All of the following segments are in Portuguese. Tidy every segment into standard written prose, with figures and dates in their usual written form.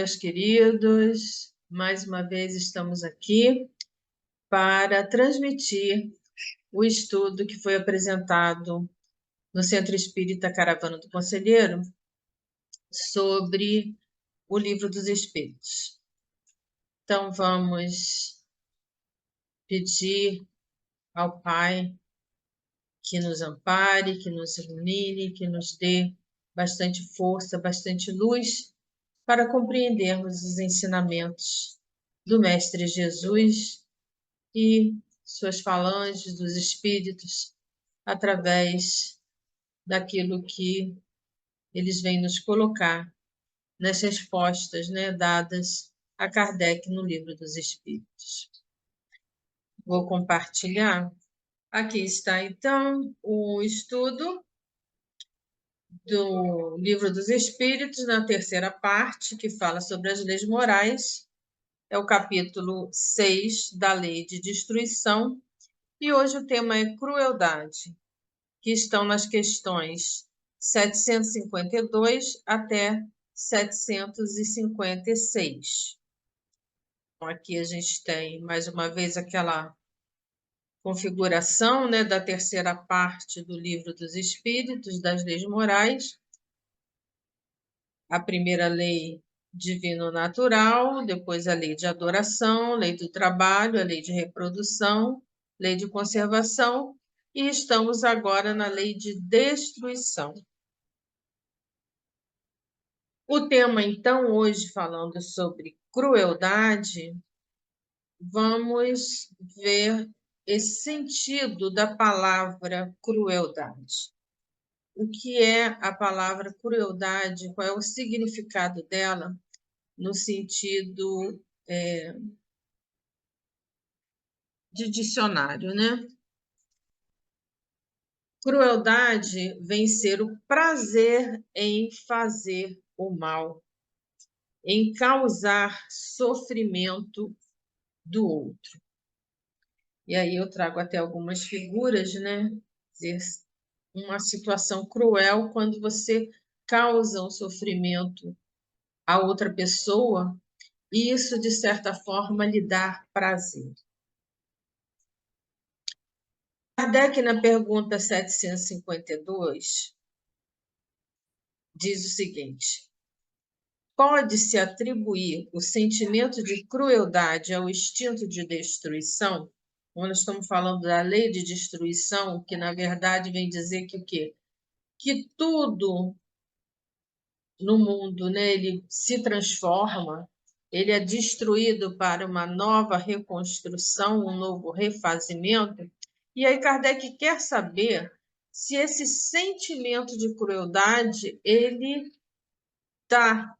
meus queridos, mais uma vez estamos aqui para transmitir o estudo que foi apresentado no Centro Espírita Caravana do Conselheiro sobre o Livro dos Espíritos. Então, vamos pedir ao Pai que nos ampare, que nos ilumine, que nos dê bastante força, bastante luz para compreendermos os ensinamentos do Mestre Jesus e suas falanges dos Espíritos através daquilo que eles vêm nos colocar nas respostas, né, dadas a Kardec no Livro dos Espíritos. Vou compartilhar. Aqui está, então, o estudo do Livro dos Espíritos, na terceira parte, que fala sobre as leis morais. É o capítulo 6 da Lei de Destruição. E hoje o tema é crueldade, que estão nas questões 752 até 756. Então, aqui a gente tem, mais uma vez, aquela configuração, né, da terceira parte do Livro dos Espíritos, das leis morais. A primeira lei divino-natural, depois a lei de adoração, lei do trabalho, a lei de reprodução, lei de conservação, e estamos agora na lei de destruição. O tema, então, hoje, falando sobre crueldade, vamos ver esse sentido da palavra crueldade. O que é a palavra crueldade? Qual é o significado dela no sentido de dicionário, né? Crueldade vem ser o prazer em fazer o mal, em causar sofrimento do outro. E aí eu trago até algumas figuras, né? Uma situação cruel quando você causa um sofrimento a outra pessoa, e isso, de certa forma, lhe dá prazer. Kardec, na pergunta 752, diz o seguinte: pode-se atribuir o sentimento de crueldade ao instinto de destruição? Quando estamos falando da lei de destruição, que na verdade vem dizer que o quê? Que tudo no mundo, né, ele se transforma, ele é destruído para uma nova reconstrução, um novo refazimento. E aí Kardec quer saber se esse sentimento de crueldade ele está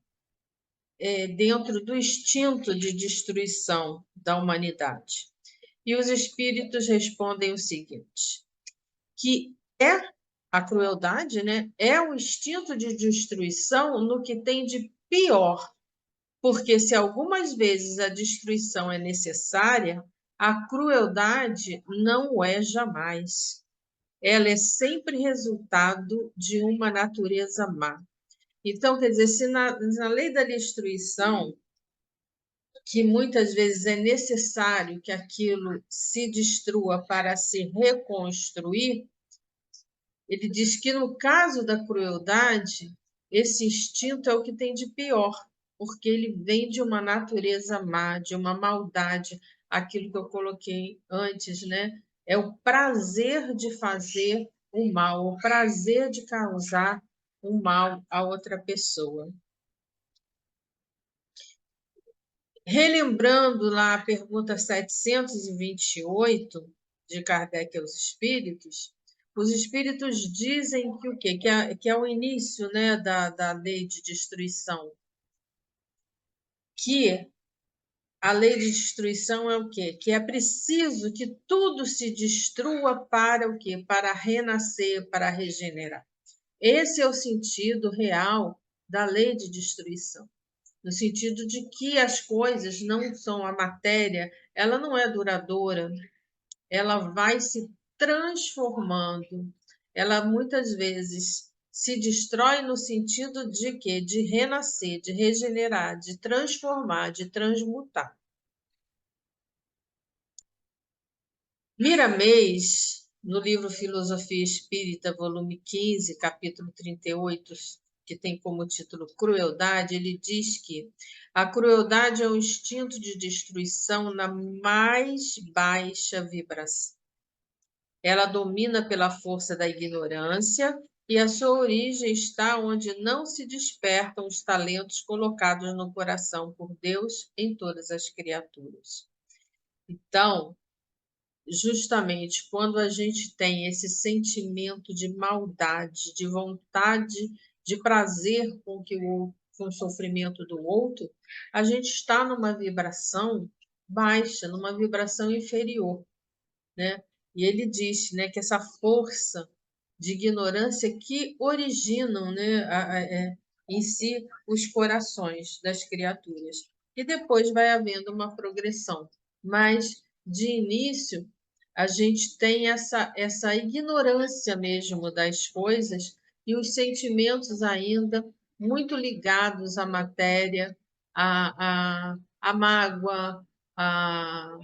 dentro do instinto de destruição da humanidade. E os espíritos respondem o seguinte, que a crueldade, né, é o instinto de destruição no que tem de pior, porque se algumas vezes a destruição é necessária, a crueldade não o é jamais. Ela é sempre resultado de uma natureza má. Então, quer dizer, se na lei da destruição, que muitas vezes é necessário que aquilo se destrua para se reconstruir, ele diz que no caso da crueldade, esse instinto é o que tem de pior, porque ele vem de uma natureza má, de uma maldade, aquilo que eu coloquei antes, né? É o prazer de fazer o mal, o prazer de causar o mal a outra pessoa. Relembrando lá a pergunta 728 de Kardec aos Espíritos, os Espíritos dizem que o quê? Que é o início, né, da lei de destruição. Que a lei de destruição é o quê? Que é preciso que tudo se destrua para o quê? Para renascer, para regenerar. Esse é o sentido real da lei de destruição. No sentido de que as coisas não são a matéria, ela não é duradoura, ela vai se transformando, ela muitas vezes se destrói no sentido de quê? De renascer, de regenerar, de transformar, de transmutar. Miramês, no livro Filosofia Espírita, volume 15, capítulo 38, que tem como título Crueldade, ele diz que a crueldade é um instinto de destruição na mais baixa vibração. Ela domina pela força da ignorância e a sua origem está onde não se despertam os talentos colocados no coração por Deus em todas as criaturas. Então, justamente quando a gente tem esse sentimento de maldade, de vontade, de prazer com o sofrimento do outro, a gente está numa vibração baixa, numa vibração inferior, né? E ele diz, né, que essa força de ignorância que originam, né, em si os corações das criaturas. E depois vai havendo uma progressão. Mas, de início, a gente tem essa ignorância mesmo das coisas e os sentimentos ainda muito ligados à matéria, à mágoa, a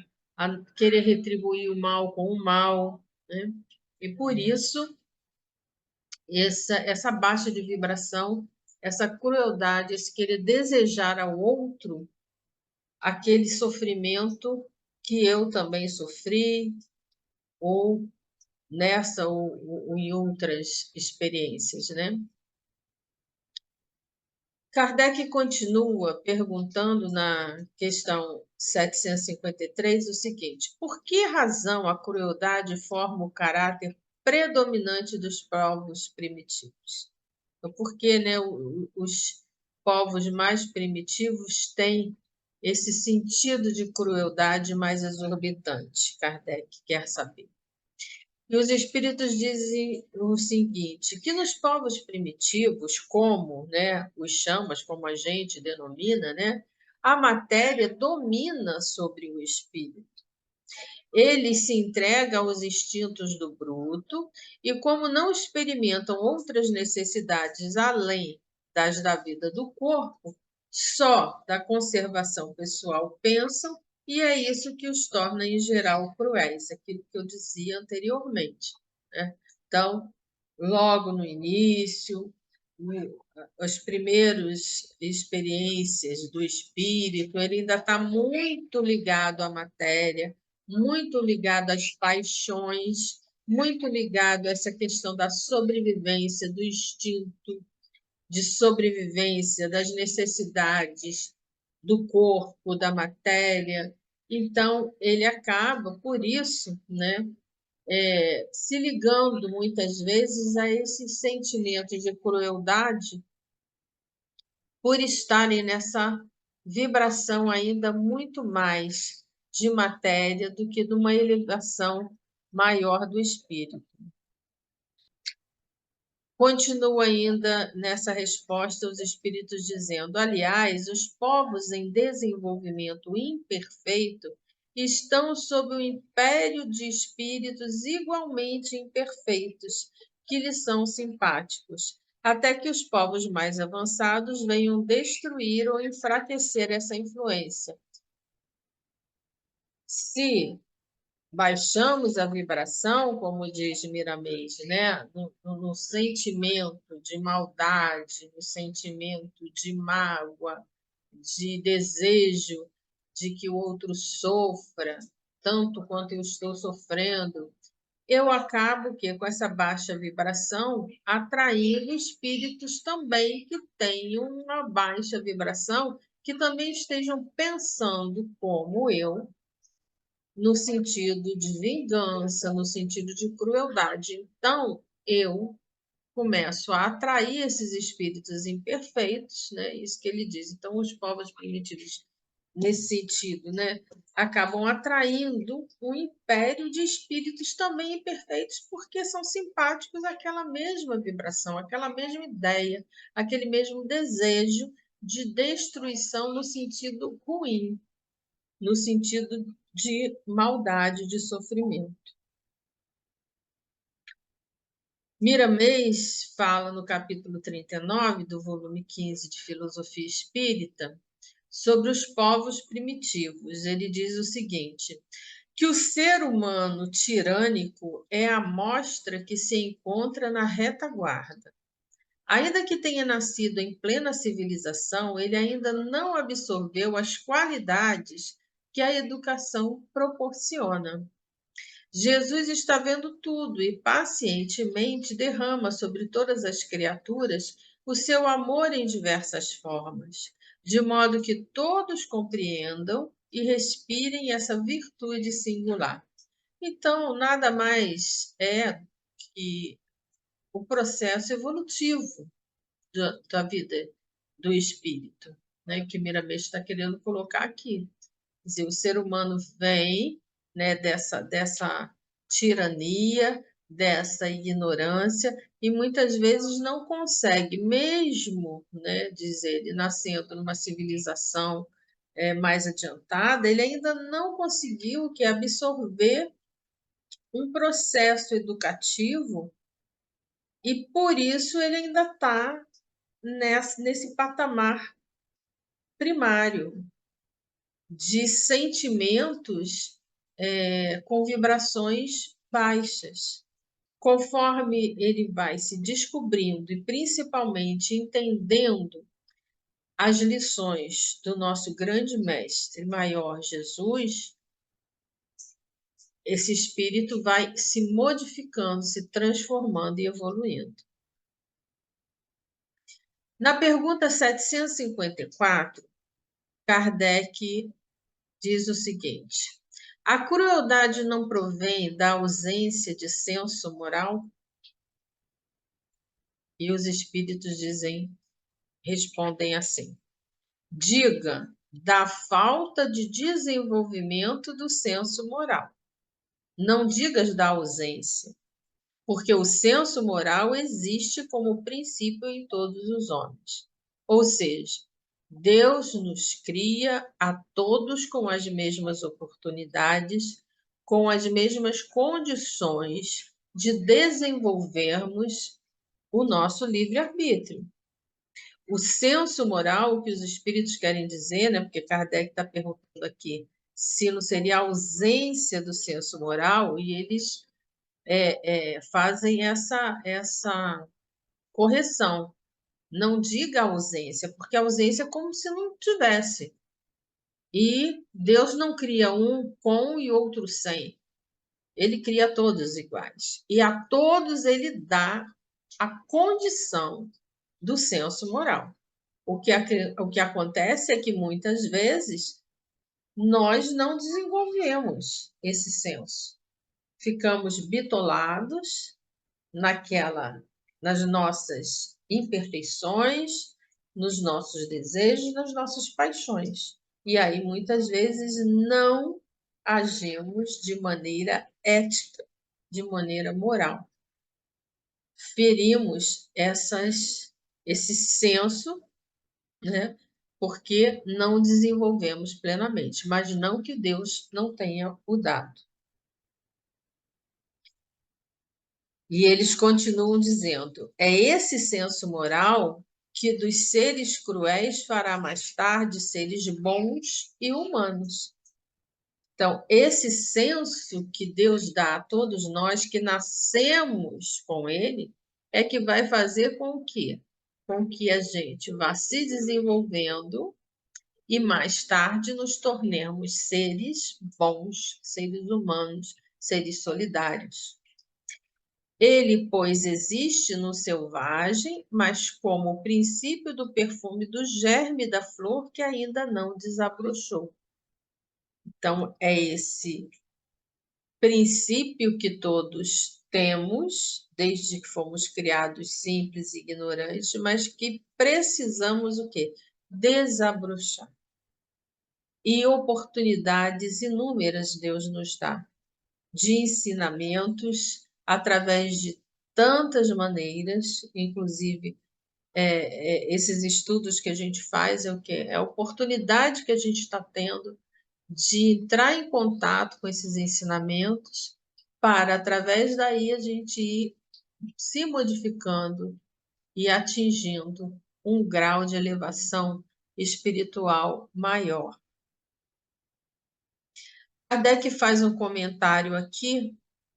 querer retribuir o mal com o mal, né? E por isso essa baixa de vibração, essa crueldade, esse querer desejar ao outro aquele sofrimento que eu também sofri, ou nessa ou em outras experiências, né? Kardec continua perguntando na questão 753 o seguinte: por que razão a crueldade forma o caráter predominante dos povos primitivos? Então, por que, né, os povos mais primitivos têm esse sentido de crueldade mais exorbitante? Kardec quer saber. E os espíritos dizem o seguinte, que nos povos primitivos, como, né, os chamas, como a gente denomina, né, a matéria domina sobre o espírito. Ele se entrega aos instintos do bruto e, como não experimentam outras necessidades além das da vida do corpo, só da conservação pessoal pensam, e é isso que os torna, em geral, cruéis, aquilo que eu dizia anteriormente, né? Então, logo no início, as primeiras experiências do espírito, ele ainda está muito ligado à matéria, muito ligado às paixões, muito ligado a essa questão da sobrevivência, do instinto de sobrevivência, das necessidades do corpo, da matéria. Então, ele acaba, por isso, né, se ligando muitas vezes a esses sentimentos de crueldade por estarem nessa vibração ainda muito mais de matéria do que de uma elevação maior do espírito. Continua ainda nessa resposta os espíritos dizendo: aliás, os povos em desenvolvimento imperfeito estão sob o império de espíritos igualmente imperfeitos, que lhes são simpáticos, até que os povos mais avançados venham destruir ou enfraquecer essa influência. Se baixamos a vibração, como diz Miramês, né? No sentimento de maldade, no sentimento de mágoa, de desejo de que o outro sofra tanto quanto eu estou sofrendo, eu acabo que com essa baixa vibração atraindo espíritos também que tenham uma baixa vibração, que também estejam pensando como eu, no sentido de vingança, no sentido de crueldade. Então, eu começo a atrair esses espíritos imperfeitos, né? Isso que ele diz. Então, os povos primitivos, nesse sentido, né, acabam atraindo um império de espíritos também imperfeitos, porque são simpáticos àquela mesma vibração, àquela mesma ideia, aquele mesmo desejo de destruição no sentido ruim, no sentido de maldade, de sofrimento. Miramês fala no capítulo 39 do volume 15 de Filosofia Espírita sobre os povos primitivos. Ele diz o seguinte: que o ser humano tirânico é a mostra que se encontra na retaguarda. Ainda que tenha nascido em plena civilização, ele ainda não absorveu as qualidades que a educação proporciona. Jesus está vendo tudo e pacientemente derrama sobre todas as criaturas o seu amor em diversas formas, de modo que todos compreendam e respirem essa virtude singular. Então, nada mais é que o processo evolutivo da vida do espírito, né, que Miramês está querendo colocar aqui. Quer dizer, o ser humano vem, né, dessa tirania, dessa ignorância, e muitas vezes não consegue, mesmo, né, diz ele, nascendo numa civilização mais adiantada, ele ainda não conseguiu que absorver um processo educativo e por isso ele ainda está nesse patamar primário de sentimentos com vibrações baixas. Conforme ele vai se descobrindo e principalmente entendendo as lições do nosso grande mestre maior Jesus, esse espírito vai se modificando, se transformando e evoluindo. Na pergunta 754, Kardec diz o seguinte: a crueldade não provém da ausência de senso moral? E os espíritos respondem assim: diga, da falta de desenvolvimento do senso moral. Não digas da ausência, porque o senso moral existe como princípio em todos os homens. Ou seja, Deus nos cria a todos com as mesmas oportunidades, com as mesmas condições de desenvolvermos o nosso livre-arbítrio. O senso moral, o que os espíritos querem dizer, né? Porque Kardec está perguntando aqui se não seria a ausência do senso moral, e eles fazem essa correção. Não diga ausência, porque a ausência é como se não tivesse. E Deus não cria um com e outro sem. Ele cria todos iguais. E a todos ele dá a condição do senso moral. O que acontece é que muitas vezes nós não desenvolvemos esse senso. Ficamos bitolados nas nossas imperfeições, nos nossos desejos, nas nossas paixões. E aí, muitas vezes, não agimos de maneira ética, de maneira moral. Ferimos esse senso, né? Porque não desenvolvemos plenamente, mas não que Deus não tenha o dado. E eles continuam dizendo: é esse senso moral que dos seres cruéis fará mais tarde seres bons e humanos. Então, esse senso que Deus dá a todos nós que nascemos com ele é que vai fazer com que a gente vá se desenvolvendo e mais tarde nos tornemos seres bons, seres humanos, seres solidários. Ele, pois, existe no selvagem, mas como o princípio do perfume do germe da flor que ainda não desabrochou. Então, é esse princípio que todos temos, desde que fomos criados simples e ignorantes, mas que precisamos o quê? Desabrochar. E oportunidades inúmeras Deus nos dá, de ensinamentos, através de tantas maneiras, inclusive esses estudos que a gente faz é o quê? É a oportunidade que a gente está tendo de entrar em contato com esses ensinamentos para, através daí, a gente ir se modificando e atingindo um grau de elevação espiritual maior. Kardec faz um comentário aqui,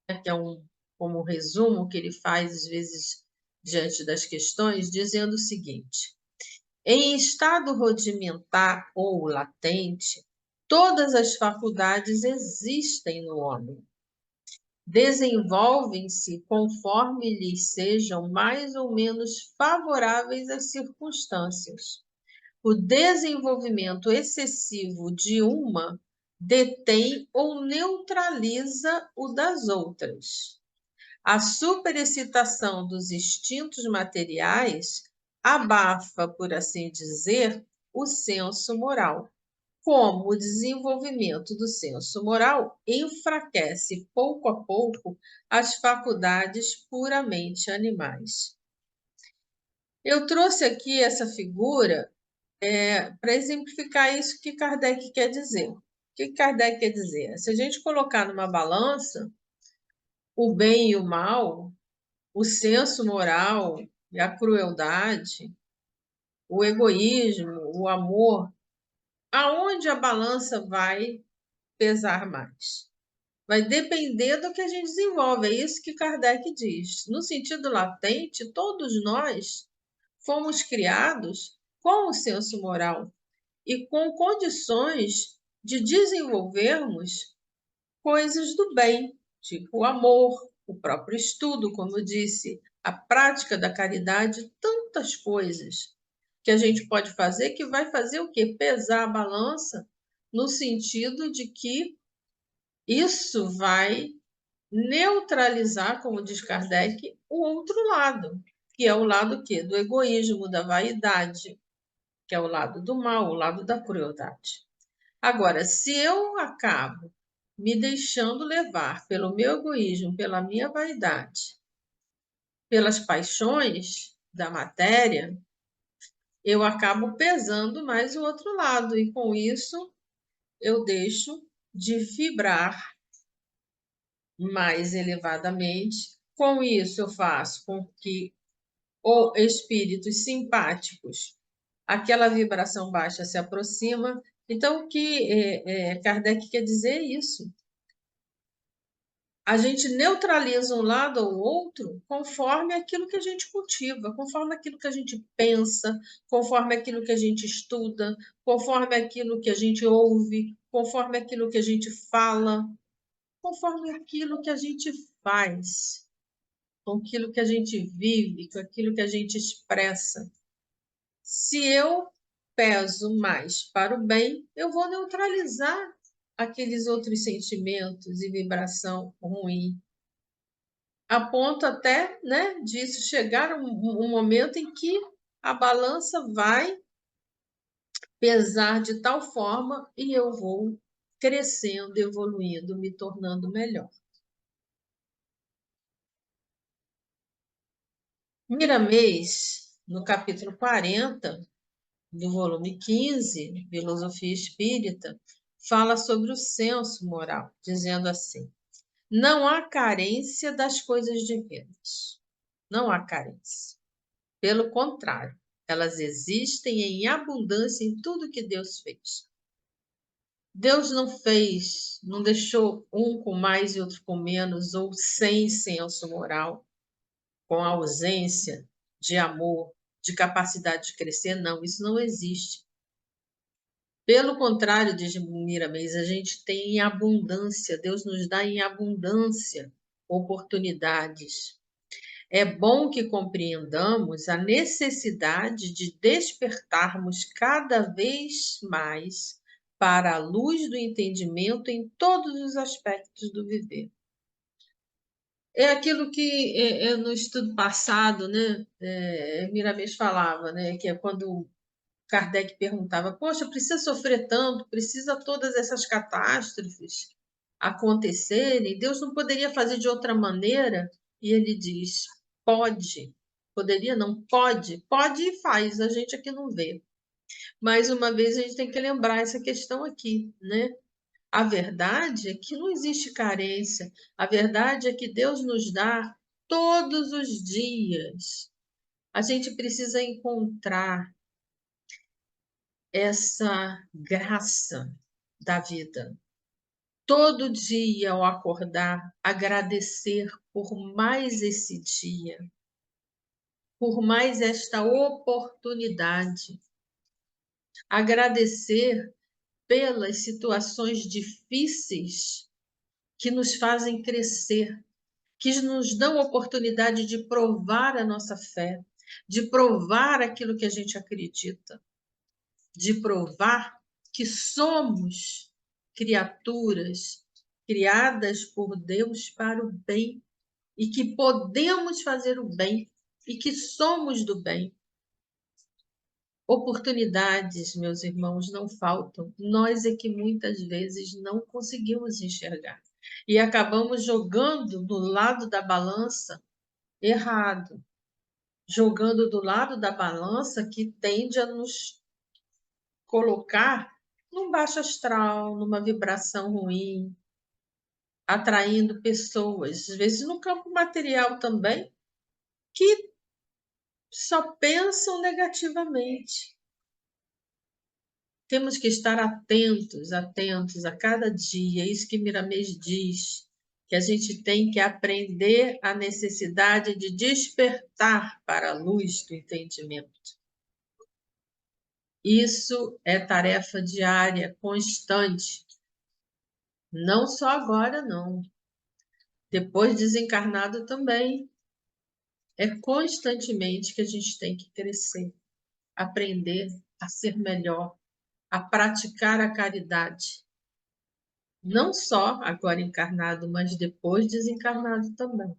né, que é como um resumo que ele faz, às vezes, diante das questões, dizendo o seguinte: em estado rudimentar ou latente, todas as faculdades existem no homem. Desenvolvem-se conforme lhes sejam mais ou menos favoráveis as circunstâncias. O desenvolvimento excessivo de uma detém ou neutraliza o das outras. A superexcitação dos instintos materiais abafa, por assim dizer, o senso moral, como o desenvolvimento do senso moral enfraquece pouco a pouco as faculdades puramente animais. Eu trouxe aqui essa figura para exemplificar isso que Kardec quer dizer. O que Kardec quer dizer? Se a gente colocar numa balança o bem e o mal, o senso moral e a crueldade, o egoísmo, o amor, aonde a balança vai pesar mais? Vai depender do que a gente desenvolve. É isso que Kardec diz. No sentido latente, todos nós fomos criados com o senso moral e com condições de desenvolvermos coisas do bem, tipo o amor, o próprio estudo, como eu disse, a prática da caridade, tantas coisas que a gente pode fazer que vai fazer o quê? Pesar a balança no sentido de que isso vai neutralizar, como diz Kardec, o outro lado, que é o lado quê? Do egoísmo, da vaidade, que é o lado do mal, o lado da crueldade. Agora, se eu acabo me deixando levar pelo meu egoísmo, pela minha vaidade, pelas paixões da matéria, eu acabo pesando mais o outro lado, e com isso eu deixo de vibrar mais elevadamente. Com isso, eu faço com que os espíritos simpáticos, aquela vibração baixa se aproxima. Então, o que Kardec quer dizer é isso. A gente neutraliza um lado ou outro conforme aquilo que a gente cultiva, conforme aquilo que a gente pensa, conforme aquilo que a gente estuda, conforme aquilo que a gente ouve, conforme aquilo que a gente fala, conforme aquilo que a gente faz, com aquilo que a gente vive, com aquilo que a gente expressa. Se eu peso mais para o bem, eu vou neutralizar aqueles outros sentimentos e vibração ruim, a ponto até, né, disso chegar um momento em que a balança vai pesar de tal forma e eu vou crescendo, evoluindo, me tornando melhor. Miramês, no capítulo 40 do volume 15, Filosofia Espírita, fala sobre o senso moral, dizendo assim: não há carência das coisas divinas. Não há carência. Pelo contrário, elas existem em abundância em tudo que Deus fez. Deus não fez, não deixou um com mais e outro com menos, ou sem senso moral, com ausência de amor, de capacidade de crescer. Não, isso não existe. Pelo contrário, diz Miramês, a gente tem em abundância, Deus nos dá em abundância oportunidades. É bom que compreendamos a necessidade de despertarmos cada vez mais para a luz do entendimento em todos os aspectos do viver. É aquilo que no estudo passado, né, Miramês falava, né, que é quando Kardec perguntava: poxa, precisa sofrer tanto, precisa todas essas catástrofes acontecerem? Deus não poderia fazer de outra maneira? E ele diz: pode. Poderia? Não pode. Pode e faz, a gente aqui não vê. Mais uma vez, a gente tem que lembrar essa questão aqui, né? A verdade é que não existe carência. A verdade é que Deus nos dá todos os dias. A gente precisa encontrar essa graça da vida. Todo dia, ao acordar, agradecer por mais esse dia, por mais esta oportunidade. Agradecer pelas situações difíceis que nos fazem crescer, que nos dão a oportunidade de provar a nossa fé, de provar aquilo que a gente acredita, de provar que somos criaturas criadas por Deus para o bem e que podemos fazer o bem e que somos do bem. Oportunidades, meus irmãos, não faltam. Nós é que muitas vezes não conseguimos enxergar e acabamos jogando do lado da balança errado, jogando do lado da balança que tende a nos colocar num baixo astral, numa vibração ruim, atraindo pessoas, às vezes no campo material também, que só pensam negativamente. Temos que estar atentos, atentos a cada dia. É isso que Miramês diz, que a gente tem que aprender a necessidade de despertar para a luz do entendimento. Isso é tarefa diária, constante. Não só agora, não. Depois desencarnado também. É constantemente que a gente tem que crescer, aprender a ser melhor, a praticar a caridade. Não só agora encarnado, mas depois desencarnado também.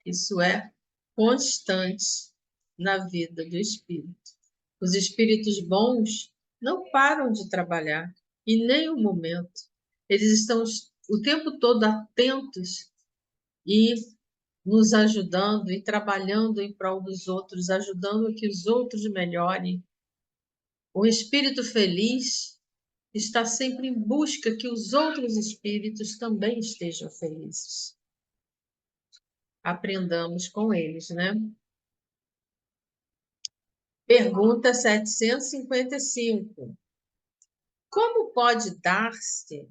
Isso é constante na vida do espírito. Os espíritos bons não param de trabalhar em nenhum momento. Eles estão o tempo todo atentos e nos ajudando e trabalhando em prol dos outros, ajudando a que os outros melhorem. O espírito feliz está sempre em busca que os outros espíritos também estejam felizes. Aprendamos com eles, né? Pergunta 755. Como pode dar-se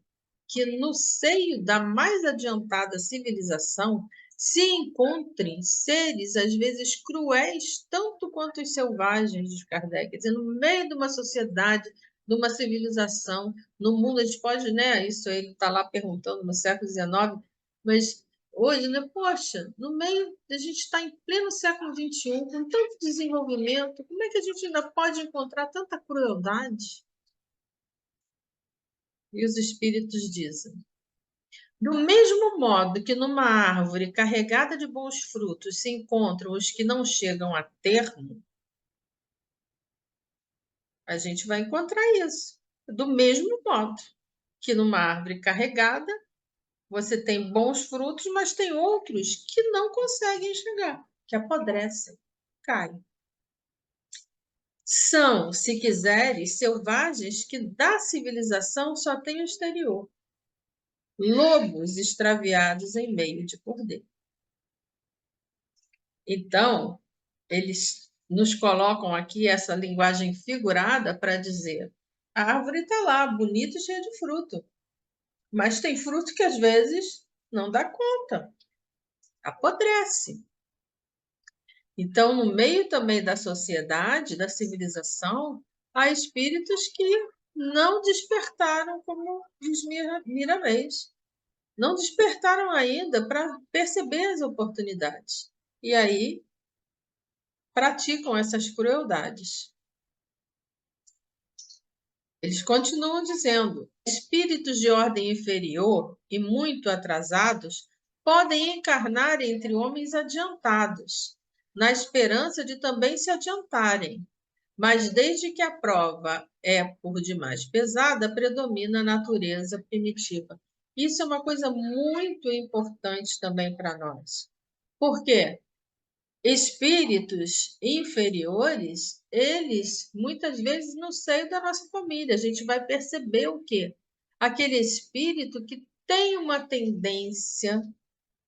que no seio da mais adiantada civilização se encontrem seres, às vezes, cruéis, tanto quanto os selvagens, diz Kardec? Quer dizer, no meio de uma sociedade, de uma civilização, no mundo, a gente pode, né? Isso ele está lá perguntando no século XIX, mas hoje, né? Poxa, no meio, a gente está em pleno século XXI, com tanto desenvolvimento, como é que a gente ainda pode encontrar tanta crueldade? E os espíritos dizem: do mesmo modo que numa árvore carregada de bons frutos se encontram os que não chegam a termo, a gente vai encontrar isso. Do mesmo modo que numa árvore carregada você tem bons frutos, mas tem outros que não conseguem chegar, que apodrecem, caem. São, se quiseres, selvagens que da civilização só têm o exterior. Lobos extraviados em meio de cordeiro. Então, eles nos colocam aqui essa linguagem figurada para dizer: a árvore está lá, bonita e cheia de fruto, mas tem fruto que às vezes não dá conta, apodrece. Então, no meio também da sociedade, da civilização, há espíritos que não despertaram, como diz Miramês, não despertaram ainda para perceber as oportunidades. E aí praticam essas crueldades. Eles continuam dizendo: espíritos de ordem inferior e muito atrasados podem encarnar entre homens adiantados, na esperança de também se adiantarem. Mas desde que a prova é por demais pesada, predomina a natureza primitiva. Isso é uma coisa muito importante também para nós. Por quê? Espíritos inferiores, eles muitas vezes no seio da nossa família, a gente vai perceber o quê? Aquele espírito que tem uma tendência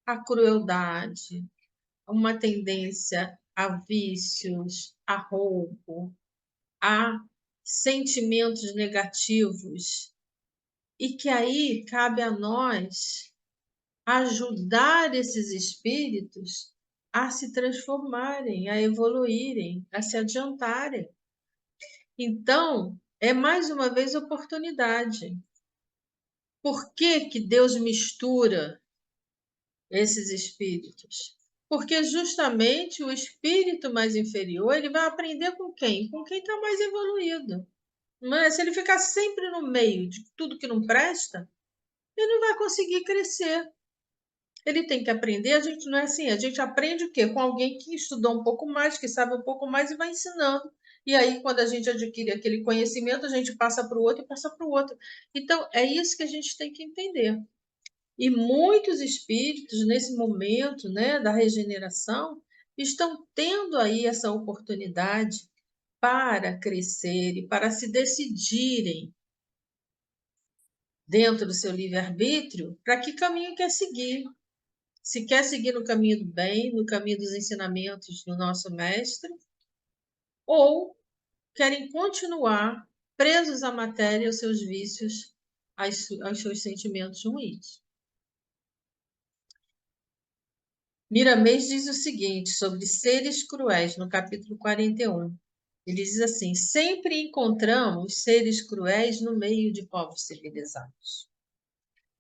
à crueldade, uma tendência a vícios, a roubo, a sentimentos negativos, e que aí cabe a nós ajudar esses espíritos a se transformarem, a evoluírem, a se adiantarem. Então, é mais uma vez oportunidade. Por que que Deus mistura esses espíritos? Porque justamente o espírito mais inferior, ele vai aprender com quem? Com quem está mais evoluído. Mas se ele ficar sempre no meio de tudo que não presta, ele não vai conseguir crescer. Ele tem que aprender, a gente não é assim, a gente aprende o quê? Com alguém que estudou um pouco mais, que sabe um pouco mais e vai ensinando. E aí, quando a gente adquire aquele conhecimento, a gente passa para o outro e passa para o outro. Então, é isso que a gente tem que entender. E muitos espíritos, nesse momento, né, da regeneração, estão tendo aí essa oportunidade para crescer e para se decidirem dentro do seu livre-arbítrio para que caminho quer seguir. Se quer seguir no caminho do bem, no caminho dos ensinamentos do nosso mestre, ou querem continuar presos à matéria, aos seus vícios, aos seus sentimentos ruins. Miramês diz o seguinte sobre seres cruéis, no capítulo 41. Ele diz assim: sempre encontramos seres cruéis no meio de povos civilizados.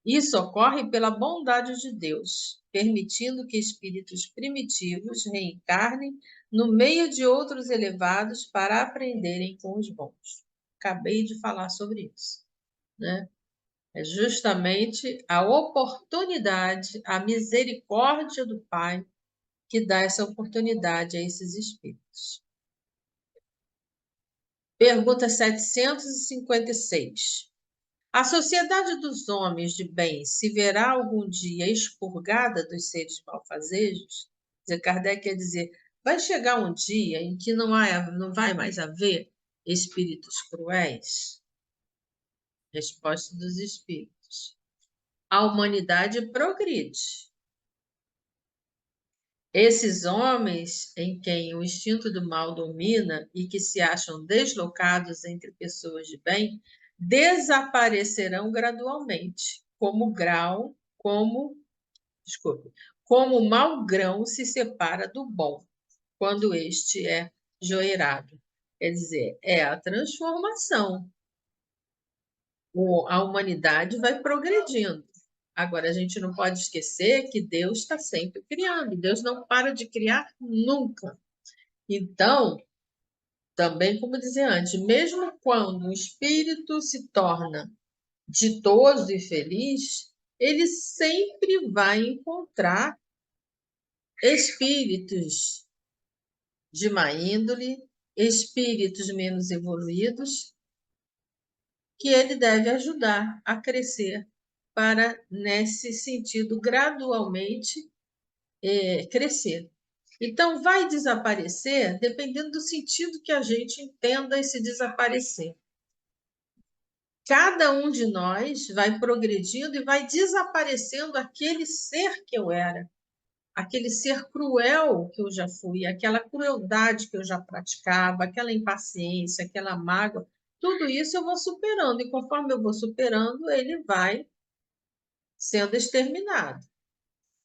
Isso ocorre pela bondade de Deus, permitindo que espíritos primitivos reencarnem no meio de outros elevados para aprenderem com os bons. Acabei de falar sobre isso, né? É justamente a oportunidade, a misericórdia do Pai que dá essa oportunidade a esses espíritos. Pergunta 756. A sociedade dos homens de bem se verá algum dia expurgada dos seres malfazejos? Kardec quer dizer, vai chegar um dia em que não vai mais haver espíritos cruéis? Resposta dos espíritos. A humanidade progride. Esses homens em quem o instinto do mal domina e que se acham deslocados entre pessoas de bem, desaparecerão gradualmente, como o mau grão se separa do bom, quando este é joeirado. Quer dizer, é a transformação. A humanidade vai progredindo. Agora, a gente não pode esquecer que Deus está sempre criando. Deus não para de criar nunca. Então, também, como dizia antes, mesmo quando o espírito se torna ditoso e feliz, ele sempre vai encontrar espíritos de má índole, espíritos menos evoluídos, que ele deve ajudar a crescer para, nesse sentido, gradualmente crescer. Então, vai desaparecer dependendo do sentido que a gente entenda esse desaparecer. Cada um de nós vai progredindo e vai desaparecendo aquele ser que eu era, aquele ser cruel que eu já fui, aquela crueldade que eu já praticava, aquela impaciência, aquela mágoa, tudo isso eu vou superando, e conforme eu vou superando, ele vai sendo exterminado.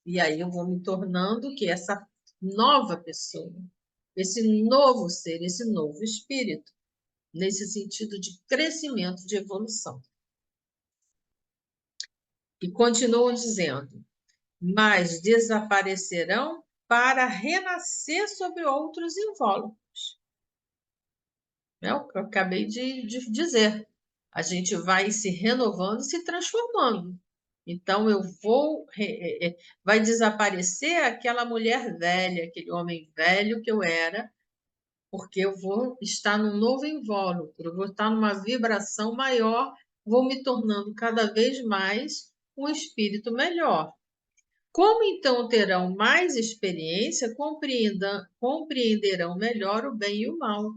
E aí eu vou me tornando que essa nova pessoa, esse novo ser, esse novo espírito, nesse sentido de crescimento, de evolução. E continuam dizendo, mas desaparecerão para renascer sob outros invólucros. É o que eu acabei de dizer. A gente vai se renovando, se transformando. Então, vai desaparecer aquela mulher velha, aquele homem velho que eu era, porque eu vou estar num novo invólucro, eu vou estar numa vibração maior, vou me tornando cada vez mais um espírito melhor. Como então terão mais experiência, compreenderão melhor o bem e o mal.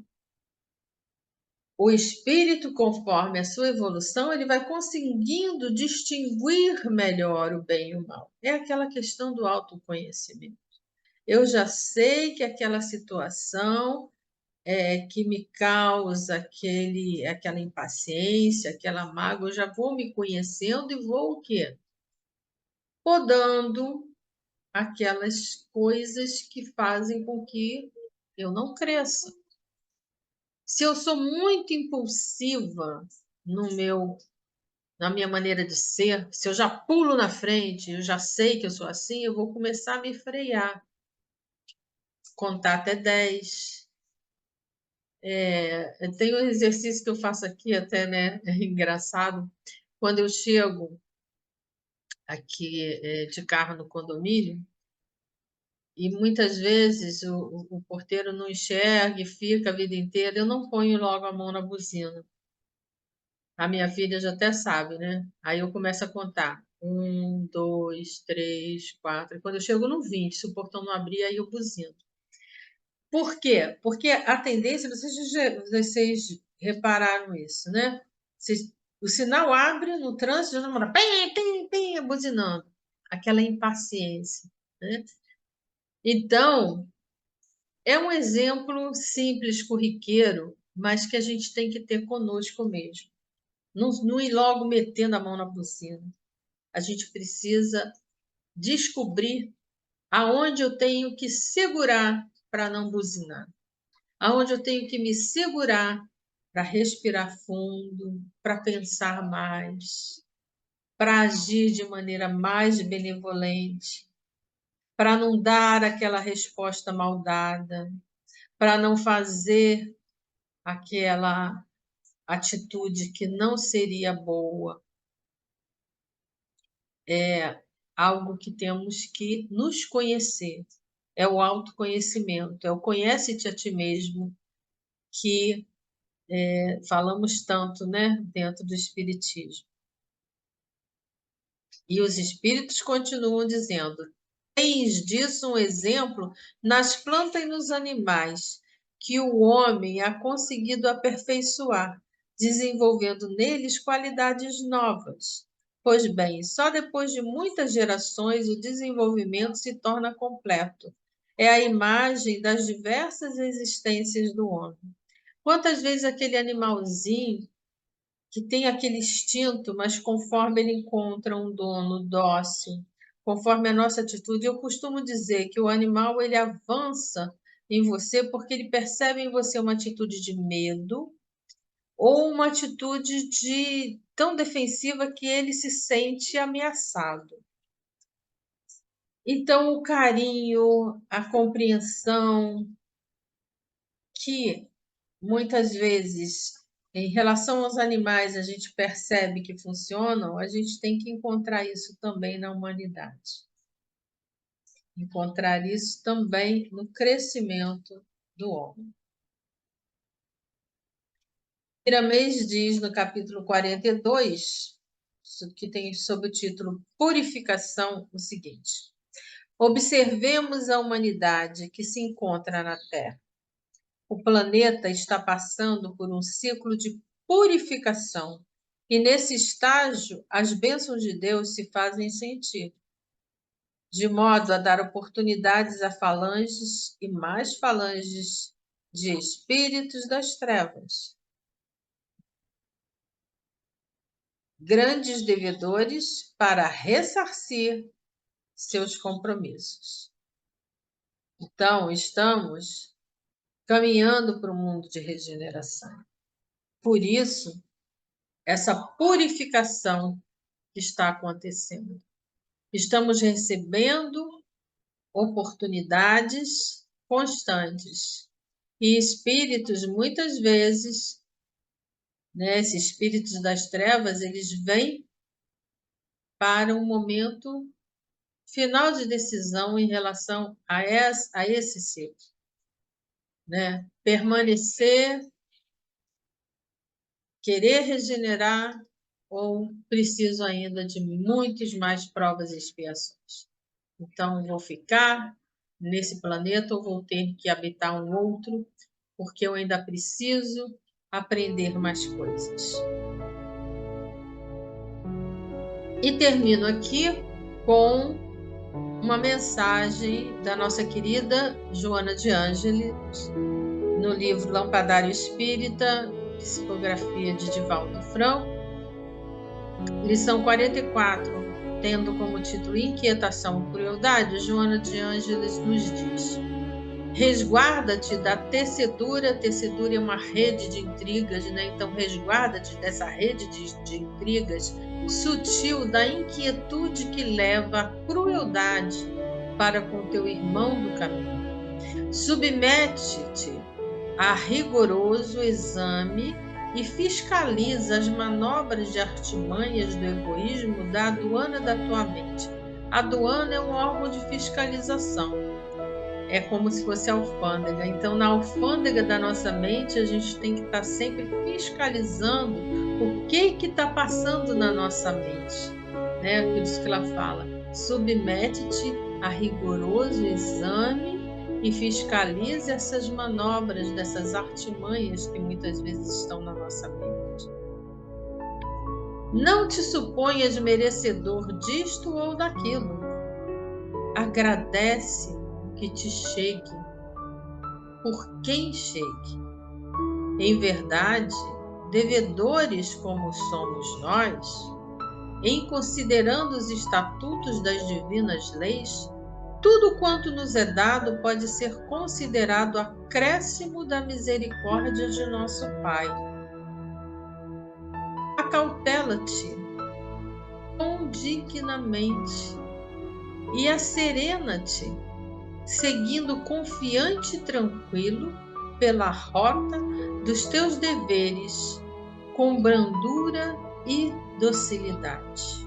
O espírito, conforme a sua evolução, ele vai conseguindo distinguir melhor o bem e o mal. É aquela questão do autoconhecimento. Eu já sei que aquela situação que me causa aquela impaciência, aquela mágoa, eu já vou me conhecendo e vou o quê? Podando aquelas coisas que fazem com que eu não cresça. Se eu sou muito impulsiva na minha maneira de ser, se eu já pulo na frente, eu já sei que eu sou assim, eu vou começar a me frear, contar até 10. Tem um exercício que eu faço aqui até, né? É engraçado. Quando eu chego aqui de carro no condomínio, e muitas vezes o porteiro não enxerga e fica a vida inteira, eu não ponho logo a mão na buzina. A minha filha já até sabe, né? Aí eu começo a contar. 1, 2, 3, 4. E quando eu chego no 20, se o portão não abrir, aí eu buzino. Por quê? Porque a tendência, vocês repararam isso, né? O sinal abre no trânsito, já demora pim, pim, pim, buzinando. Aquela impaciência, né? Então, é um exemplo simples, corriqueiro, mas que a gente tem que ter conosco mesmo. Não ir logo metendo a mão na buzina. A gente precisa descobrir aonde eu tenho que segurar para não buzinar, aonde eu tenho que me segurar para respirar fundo, para pensar mais, para agir de maneira mais benevolente, para não dar aquela resposta mal dada, para não fazer aquela atitude que não seria boa. É algo que temos que nos conhecer. É o autoconhecimento, é o conhece-te a ti mesmo que falamos tanto, né, dentro do espiritismo. E os espíritos continuam dizendo: tens disso um exemplo nas plantas e nos animais, que o homem ha conseguido aperfeiçoar, desenvolvendo neles qualidades novas. Pois bem, só depois de muitas gerações o desenvolvimento se torna completo. É a imagem das diversas existências do homem. Quantas vezes aquele animalzinho que tem aquele instinto, mas conforme ele encontra um dono dócil, conforme a nossa atitude, eu costumo dizer que o animal ele avança em você porque ele percebe em você uma atitude de medo ou uma atitude de tão defensiva que ele se sente ameaçado. Então, o carinho, a compreensão, que muitas vezes, em relação aos animais, a gente percebe que funcionam, a gente tem que encontrar isso também na humanidade. Encontrar isso também no crescimento do homem. Piramês diz no capítulo 42, que tem sob o título Purificação, o seguinte: observemos a humanidade que se encontra na Terra. O planeta está passando por um ciclo de purificação, e nesse estágio as bênçãos de Deus se fazem sentir, de modo a dar oportunidades a falanges e mais falanges de espíritos das trevas, grandes devedores, para ressarcir seus compromissos. Então, estamos caminhando para um mundo de regeneração. Por isso, essa purificação que está acontecendo. Estamos recebendo oportunidades constantes. E espíritos, muitas vezes, né, esses espíritos das trevas, eles vêm para um momento final de decisão em relação a esse ciclo. Né? Permanecer, querer regenerar, ou preciso ainda de muitas mais provas e expiações. Então, vou ficar nesse planeta ou vou ter que habitar um outro, porque eu ainda preciso aprender mais coisas. E termino aqui com uma mensagem da nossa querida Joana de Ângeles, no livro Lampadário Espírita, psicografia de Divaldo Franco, lição 44, tendo como título Inquietação e Crueldade, Joana de Ângeles nos diz: resguarda-te da tecedura. Tecedura é uma rede de intrigas, né? Então, resguarda-te dessa rede de intrigas sutil, da inquietude que leva à crueldade para com teu irmão do caminho. Submete-te a rigoroso exame e fiscaliza as manobras de artimanhas do egoísmo da aduana da tua mente. A aduana é um órgão de fiscalização. É como se fosse a alfândega. Então, na alfândega da nossa mente, a gente tem que estar sempre fiscalizando o que está passando na nossa mente. Né? Por isso que ela fala: submete-te a rigoroso exame e fiscalize essas manobras, dessas artimanhas que muitas vezes estão na nossa mente. Não te suponhas merecedor disto ou daquilo. Agradece que te chegue, por quem chegue. Em verdade, devedores como somos nós, em considerando os estatutos das divinas leis, tudo quanto nos é dado pode ser considerado acréscimo da misericórdia de nosso Pai. Acautela-te dignamente e asserena-te, seguindo confiante e tranquilo pela rota dos teus deveres, com brandura e docilidade.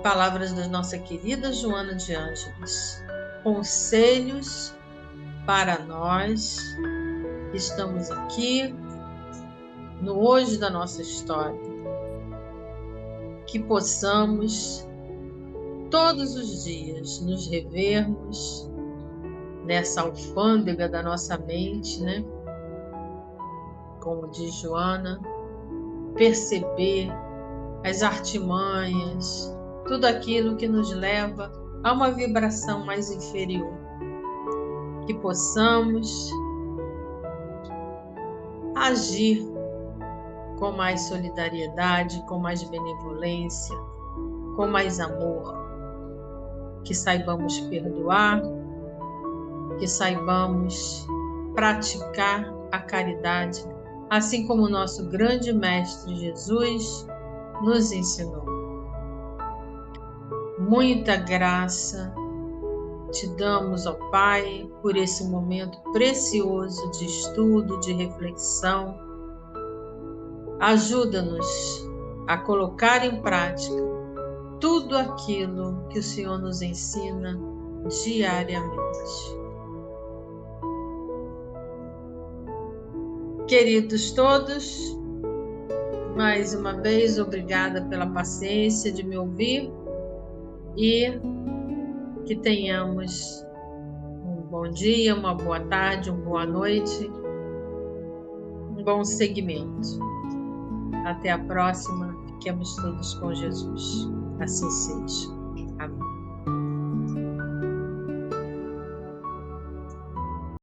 Palavras da nossa querida Joana de Ângeles. Conselhos para nós que estamos aqui no hoje da nossa história. Que possamos todos os dias nos revermos nessa alfândega da nossa mente, né? Como diz Joana, perceber as artimanhas, tudo aquilo que nos leva a uma vibração mais inferior. Que possamos agir com mais solidariedade, com mais benevolência, com mais amor. Que saibamos perdoar, que saibamos praticar a caridade, assim como o nosso grande Mestre Jesus nos ensinou. Muita graça te damos, ó Pai, por esse momento precioso de estudo, de reflexão. Ajuda-nos a colocar em prática tudo aquilo que o Senhor nos ensina diariamente. Queridos todos, mais uma vez, obrigada pela paciência de me ouvir e que tenhamos um bom dia, uma boa tarde, uma boa noite, um bom segmento. Até a próxima. Fiquemos todos com Jesus. Assim seja.